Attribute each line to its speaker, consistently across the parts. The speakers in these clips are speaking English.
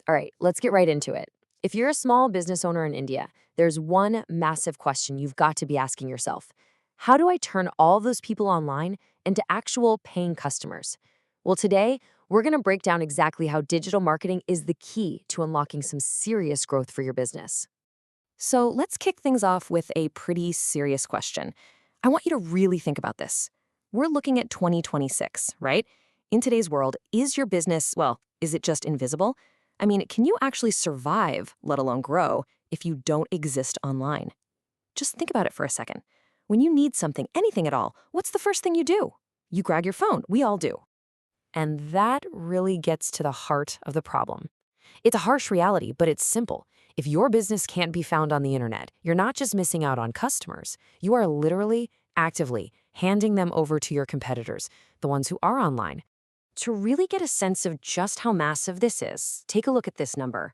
Speaker 1: All right, let's get right into it. If you're a small business owner in India, there's one massive question you've got to be asking yourself. How do I turn all those people online into actual paying customers? Well, today, we're going to break down exactly how digital marketing is the key to unlocking some serious growth for your business. So let's kick things off with a pretty serious question. I want you to really think about this. We're looking at 2026, right? In today's world, is your business, well, is it just invisible? I mean, can you actually survive, let alone grow, if you don't exist online? Just think about it for a second. When you need something, anything at all, what's the first thing you do? You grab your phone. We all do. And that really gets to the heart of the problem. It's a harsh reality, but it's simple. If your business can't be found on the internet, you're not just missing out on customers. You are literally, actively handing them over to your competitors, the ones who are online. To really get a sense of just how massive this is, take a look at this number.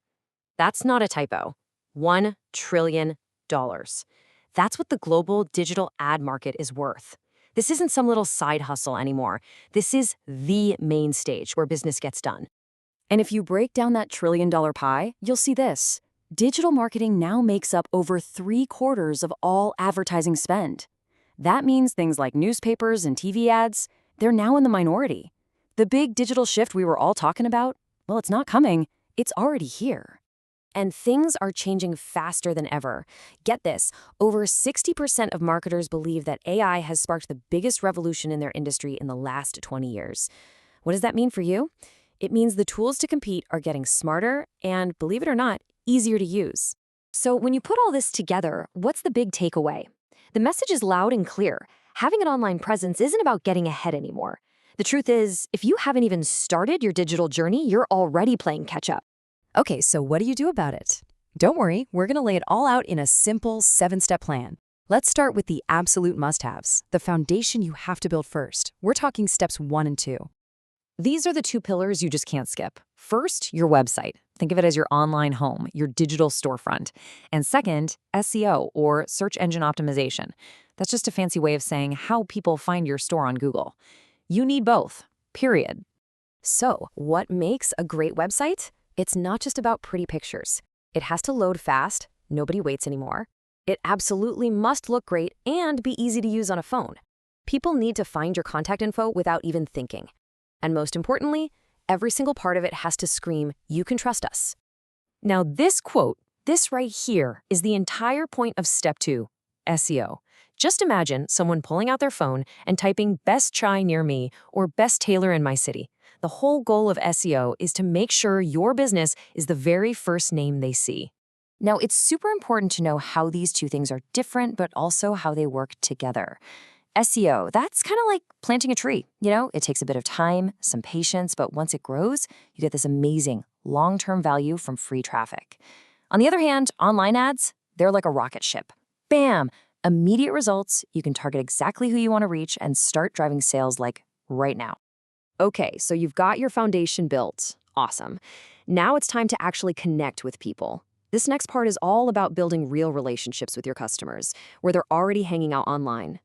Speaker 1: That's not a typo. $1 trillion. That's what the global digital ad market is worth. This isn't some little side hustle anymore. This is the main stage where business gets done. And if you break down that trillion-dollar pie, you'll see this. Digital marketing now makes up over 3/4 of all advertising spend. That means things like newspapers and TV ads, they're now in the minority. The big digital shift we were all talking about, well, it's not coming, it's already here. And things are changing faster than ever. Get this, over 60% of marketers believe that AI has sparked the biggest revolution in their industry in the last 20 years. What does that mean for you? It means the tools to compete are getting smarter and, believe it or not, easier to use. So when you put all this together, what's the big takeaway? The message is loud and clear. Having an online presence isn't about getting ahead anymore. The truth is, if you haven't even started your digital journey, you're already playing catch up. Okay, so what do you do about it? Don't worry, we're going to lay it all out in a simple 7-step plan. Let's start with the absolute must-haves, the foundation you have to build first. We're talking steps 1 and 2. These are the 2 pillars you just can't skip. First, your website. Think of it as your online home, your digital storefront. And second, SEO, or search engine optimization. That's just a fancy way of saying how people find your store on Google. You need both, period. So, what makes a great website? It's not just about pretty pictures. It has to load fast, nobody waits anymore. It absolutely must look great and be easy to use on a phone. People need to find your contact info without even thinking. And most importantly, every single part of it has to scream, "You can trust us." Now this quote, this right here, is the entire point of step 2, SEO. Just imagine someone pulling out their phone and typing "best chai near me" or "best tailor in my city." The whole goal of SEO is to make sure your business is the very first name they see. Now, it's super important to know how these 2 things are different, but also how they work together. SEO, that's kind of like planting a tree. It takes a bit of time, some patience, but once it grows, you get this amazing long-term value from free traffic. On the other hand, online ads, they're like a rocket ship. Bam! Immediate results, you can target exactly who you want to reach and start driving sales like right now. Okay, so you've got your foundation built. Awesome. Now it's time to actually connect with people. This next part is all about building real relationships with your customers, where they're already hanging out online.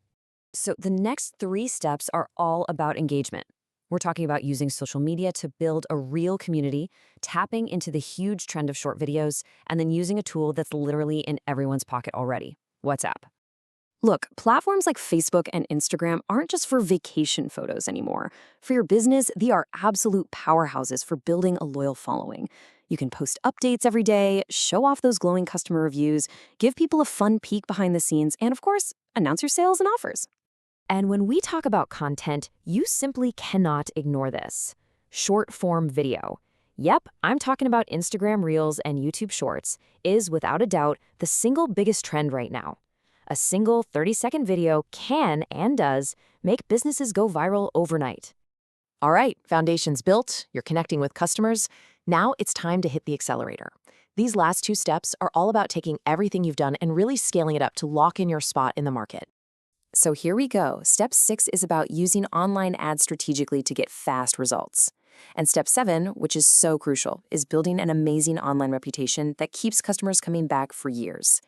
Speaker 1: So the next 3 steps are all about engagement. We're talking about using social media to build a real community, tapping into the huge trend of short videos, and then using a tool that's literally in everyone's pocket already, WhatsApp. Look, platforms like Facebook and Instagram aren't just for vacation photos anymore. For your business, they are absolute powerhouses for building a loyal following. You can post updates every day, show off those glowing customer reviews, give people a fun peek behind the scenes, and of course, announce your sales and offers. And when we talk about content, you simply cannot ignore this. Short-form video. Yep, I'm talking about Instagram Reels and YouTube Shorts is, without a doubt, the single biggest trend right now. A single 30-second video can and does make businesses go viral overnight. All right, foundation's built, you're connecting with customers. Now it's time to hit the accelerator. These last 2 steps are all about taking everything you've done and really scaling it up to lock in your spot in the market. So here we go. Step 6 is about using online ads strategically to get fast results. And step 7, which is so crucial, is building an amazing online reputation that keeps customers coming back for years.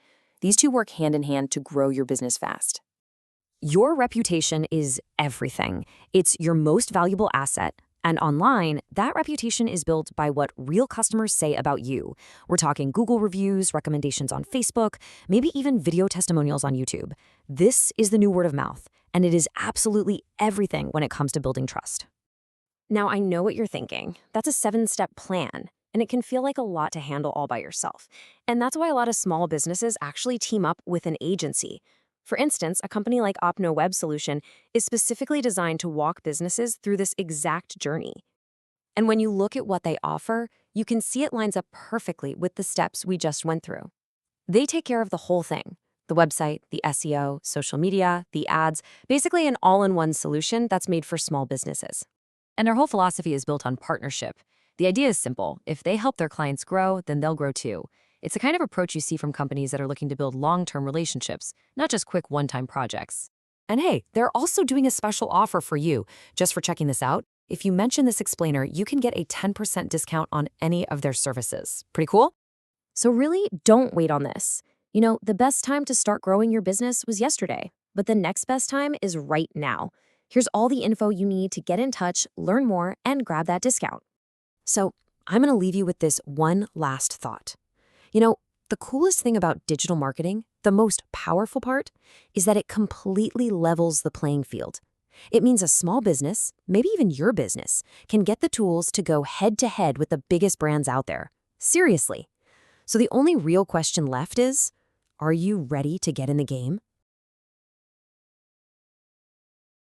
Speaker 1: These 2 work hand in hand to grow your business fast. Your reputation is everything. It's your most valuable asset, And online, that reputation is built by what real customers say about you. We're talking Google reviews, recommendations on Facebook, maybe even video testimonials on YouTube. This is the new word of mouth, and it is absolutely everything when it comes to building trust. Now, I know what you're thinking. That's a 7-step plan, and it can feel like a lot to handle all by yourself. And that's why a lot of small businesses actually team up with an agency. For instance, a company like ApnaWebSolution is specifically designed to walk businesses through this exact journey. And when you look at what they offer, you can see it lines up perfectly with the steps we just went through. They take care of the whole thing: the website, the SEO, social media, the ads, basically an all-in-one solution that's made for small businesses. And their whole philosophy is built on partnership. The idea is simple: if they help their clients grow, then they'll grow too. It's the kind of approach you see from companies that are looking to build long-term relationships, not just quick one-time projects. And hey, they're also doing a special offer for you. Just for checking this out, if you mention this explainer, you can get a 10% discount on any of their services. Pretty cool? So really, don't wait on this. The best time to start growing your business was yesterday, but the next best time is right now. Here's all the info you need to get in touch, learn more, and grab that discount. So I'm going to leave you with this one last thought. The coolest thing about digital marketing, the most powerful part, is that it completely levels the playing field. It means a small business, maybe even your business, can get the tools to go head-to-head with the biggest brands out there. Seriously. So the only real question left is, are you ready to get in the game?